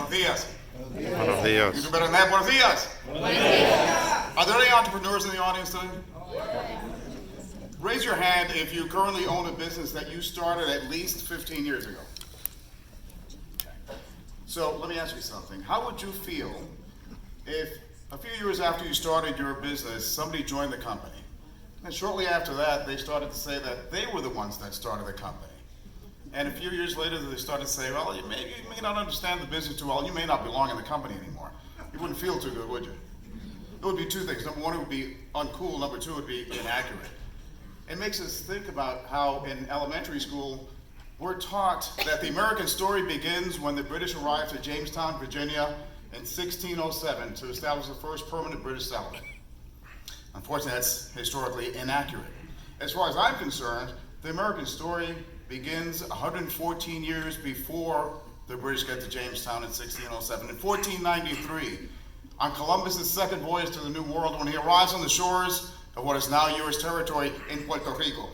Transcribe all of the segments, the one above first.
Buenos dias. Buenos You días. do better than that. Buenos dias. Are there any entrepreneurs in the audience today? Raise your hand if you currently own a business that you started at least 15 years ago. So let me ask you something. How would you feel if a few years after you started your business, somebody joined the company, and shortly after that, they started to say that they were the ones that started the company? And a few years later, they started to say, well, you may not understand the business too well, you may not belong in the company anymore. You wouldn't feel too good, would you? It would be two things. Number one, it would be uncool. Number two, it would be inaccurate. It makes us think about how in elementary school, we're taught that the American story begins when the British arrived to Jamestown, Virginia in 1607 to establish the first permanent British settlement. Unfortunately, that's historically inaccurate. As far as I'm concerned, the American story begins 114 years before the British get to Jamestown in 1607. In 1493, on Columbus's second voyage to the New World, when he arrives on the shores of what is now U.S. territory in Puerto Rico.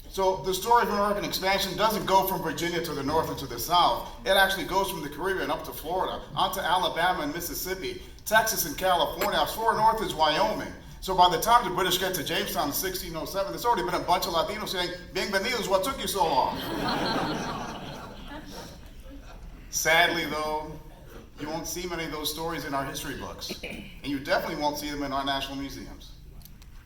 So the story of American expansion doesn't go from Virginia to the north and to the south. It actually goes from the Caribbean up to Florida, onto Alabama and Mississippi, Texas and California. As far north as Wyoming. So by the time the British get to Jamestown in 1607, there's already been a bunch of Latinos saying, "Bienvenidos, what took you so long?" Sadly, though, you won't see many of those stories in our history books. And you definitely won't see them in our national museums.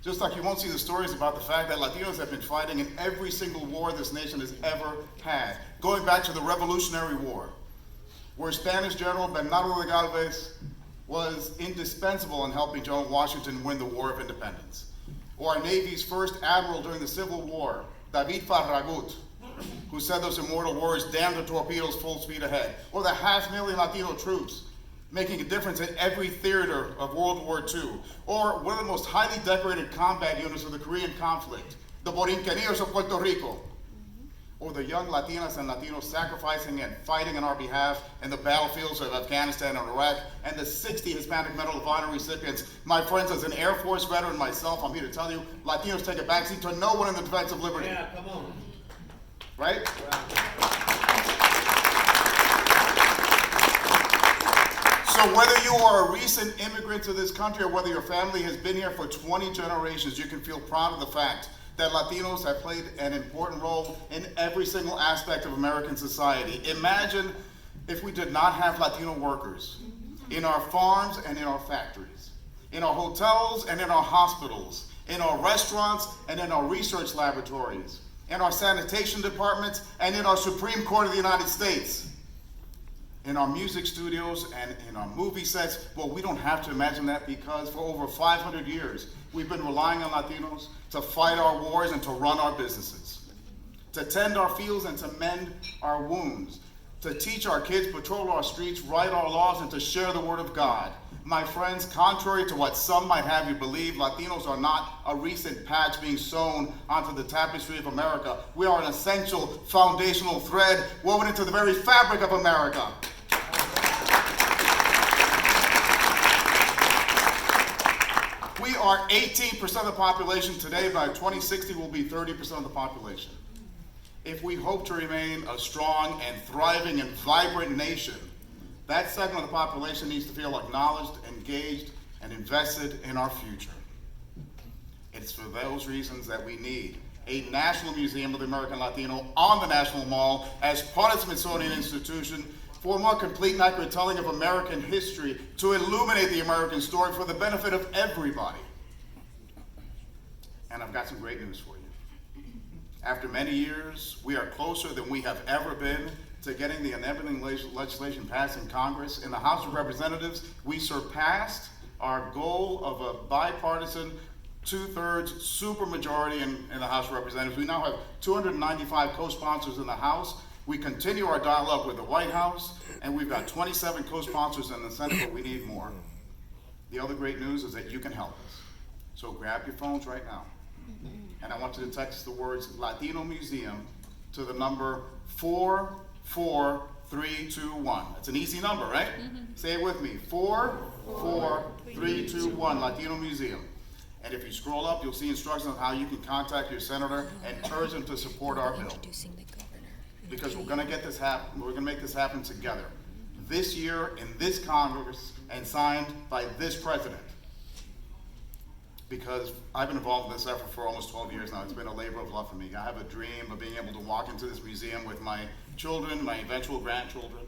Just like you won't see the stories about the fact that Latinos have been fighting in every single war this nation has ever had. Going back to the Revolutionary War, where Spanish General Bernardo de Galvez was indispensable in helping General Washington win the War of Independence. Or our Navy's first admiral during the Civil War, David Farragut, who said those immortal words, "Damn the torpedoes, full speed ahead." Or the 500,000 Latino troops making a difference in every theater of World War II. Or one of the most highly decorated combat units of the Korean conflict, the Borinqueneros of Puerto Rico. Or the young Latinas and Latinos sacrificing and fighting on our behalf in the battlefields of Afghanistan and Iraq, and the 60 Hispanic Medal of Honor recipients. My friends, as an Air Force veteran myself, I'm here to tell you, Latinos take a backseat to no one in the defense of liberty. Yeah, come on. Right? So whether you are a recent immigrant to this country or whether your family has been here for 20 generations, you can feel proud of the fact that Latinos have played an important role in every single aspect of American society. Imagine if we did not have Latino workers in our farms and in our factories, in our hotels and in our hospitals, in our restaurants and in our research laboratories, in our sanitation departments and in our Supreme Court of the United States, in our music studios and in our movie sets. Well, we don't have to imagine that, because for over 500 years, we've been relying on Latinos to fight our wars and to run our businesses, to tend our fields and to mend our wounds, to teach our kids, patrol our streets, write our laws, and to share the word of God. My friends, contrary to what some might have you believe, Latinos are not a recent patch being sewn onto the tapestry of America. We are an essential foundational thread woven into the very fabric of America. We are 18% of the population today. By 2060, we'll be 30% of the population. If we hope to remain a strong and thriving and vibrant nation, that segment of the population needs to feel acknowledged, engaged, and invested in our future. It's for those reasons that we need a National Museum of the American Latino on the National Mall as part of the Smithsonian Institution for a more complete and accurate telling of American history, to illuminate the American story for the benefit of everybody. And I've got some great news for you. After many years, we are closer than we have ever been to getting the enabling legislation passed in Congress. In the House of Representatives, we surpassed our goal of a bipartisan 2/3 supermajority in the House of Representatives. We now have 295 co-sponsors in the House. We continue our dialogue with the White House, and we've got 27 co-sponsors in the Senate, but we need more. The other great news is that you can help us. So grab your phones right now, and I want you to text the words Latino Museum to the number 44321. That's an easy number, right? Say it with me, 44321, Latino Museum. And if you scroll up, you'll see instructions on how you can contact your senator and urge them to support our bill. because we're gonna get this happen, we're gonna make this happen together. This year, in this Congress, and signed by this president. Because I've been involved in this effort for almost 12 years now. It's been a labor of love for me. I have a dream of being able to walk into this museum with my children, my eventual grandchildren,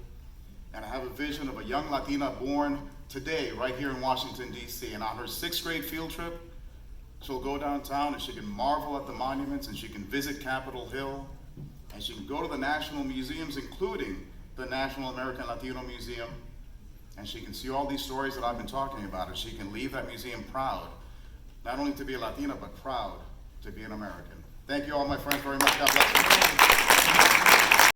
and I have a vision of a young Latina born today, right here in Washington, D.C., and on her 6th grade field trip, she'll go downtown and she can marvel at the monuments, and she can visit Capitol Hill, and she can go to the national museums, including the National American Latino Museum, and she can see all these stories that I've been talking about, and she can leave that museum proud, not only to be a Latina, but proud to be an American. Thank you all, my friends, very much. God bless you.